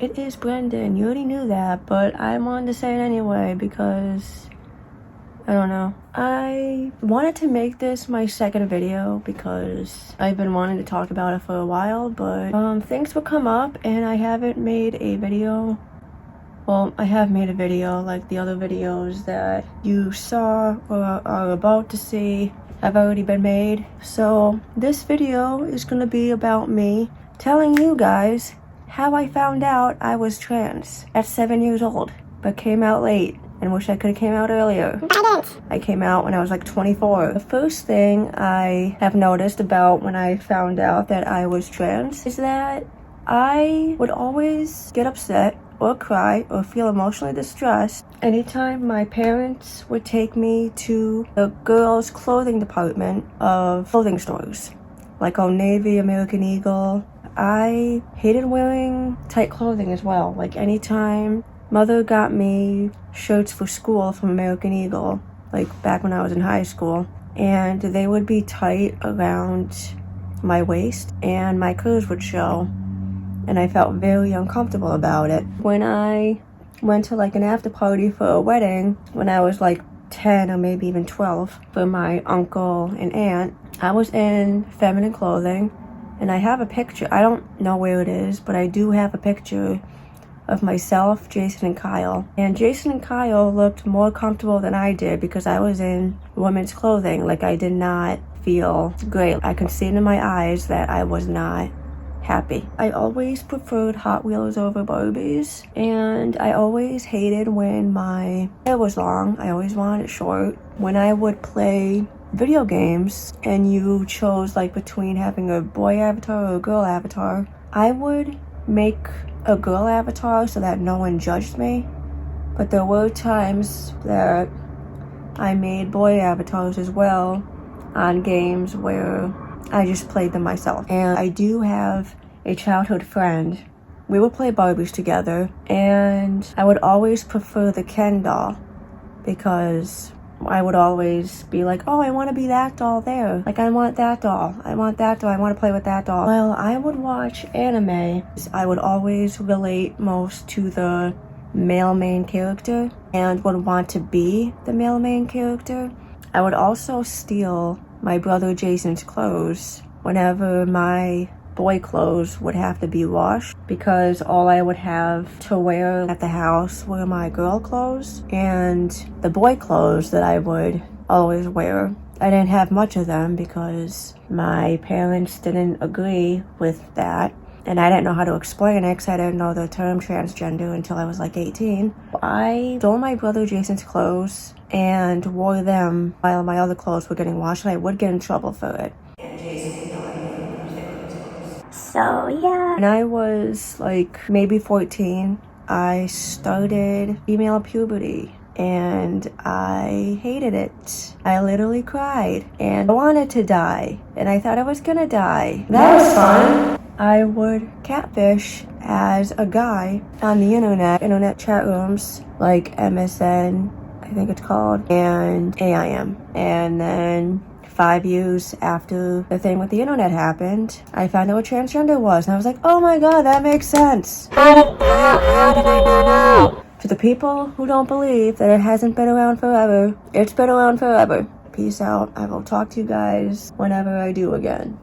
it is Brendan. You already knew that, but I wanted to say it anyway because I don't know. I wanted to make this my second video because I've been wanting to talk about it for a while, but things would come up and I haven't made a video. Well, I have made a video, like the other videos that you saw or are about to see have already been made. So this video is gonna be about me telling you guys how I found out I was trans at 7 years old, but came out late and wish I could have came out earlier. I came out when I was like 24. The first thing I have noticed about when I found out that I was trans is that I would always get upset or cry or feel emotionally distressed anytime my parents would take me to the girls' clothing department of clothing stores, like Old Navy, American Eagle. I hated wearing tight clothing as well. Like anytime mother got me shirts for school from American Eagle, like back when I was in high school, and they would be tight around my waist and my curves would show, and I felt very uncomfortable about it. When I went to like an after party for a wedding when I was like 10 or maybe even 12 for my uncle and aunt, I was in feminine clothing. And I have a picture, I don't know where it is, but I do have a picture of myself, Jason, and Kyle. And Jason and Kyle looked more comfortable than I did because I was in women's clothing. Like, I did not feel great. I could see it in my eyes that I was not happy. I always preferred Hot Wheels over Barbies, and I always hated when my hair was long. I always wanted it short. When I would play video games and you chose like between having a boy avatar or a girl avatar, I would make a girl avatar so that no one judged me, but there were times that I made boy avatars as well on games where I just played them myself. And I do have a childhood friend. We would play Barbies together, and I would always prefer the Ken doll because I would always be like, oh, I want to be that doll there. Like, I want that doll. I want that doll. I want to play with that doll. Well, I would watch anime. I would always relate most to the male main character and would want to be the male main character. I would also steal my brother Jason's clothes whenever my boy clothes would have to be washed, because all I would have to wear at the house were my girl clothes, and the boy clothes that I would always wear, I didn't have much of them because my parents didn't agree with that, and I didn't know how to explain it because I didn't know the term transgender until I was like 18. I stole my brother Jason's clothes and wore them while my other clothes were getting washed, and I would get in trouble for it. And Jason would yell at me because they were his clothes. So yeah. When I was like maybe 14, I started female puberty and I hated it. I literally cried and I wanted to die, and I thought I was gonna die. That was fun. I would catfish as a guy on the internet chat rooms like MSN, I think it's called, and AIM. And then 5 years after the thing with the internet happened, I found out what transgender was, and I was like, oh my god, that makes sense. How did I not know? To the people who don't believe that it hasn't been around forever, it's been around forever. Peace out. I will talk to you guys whenever I do again.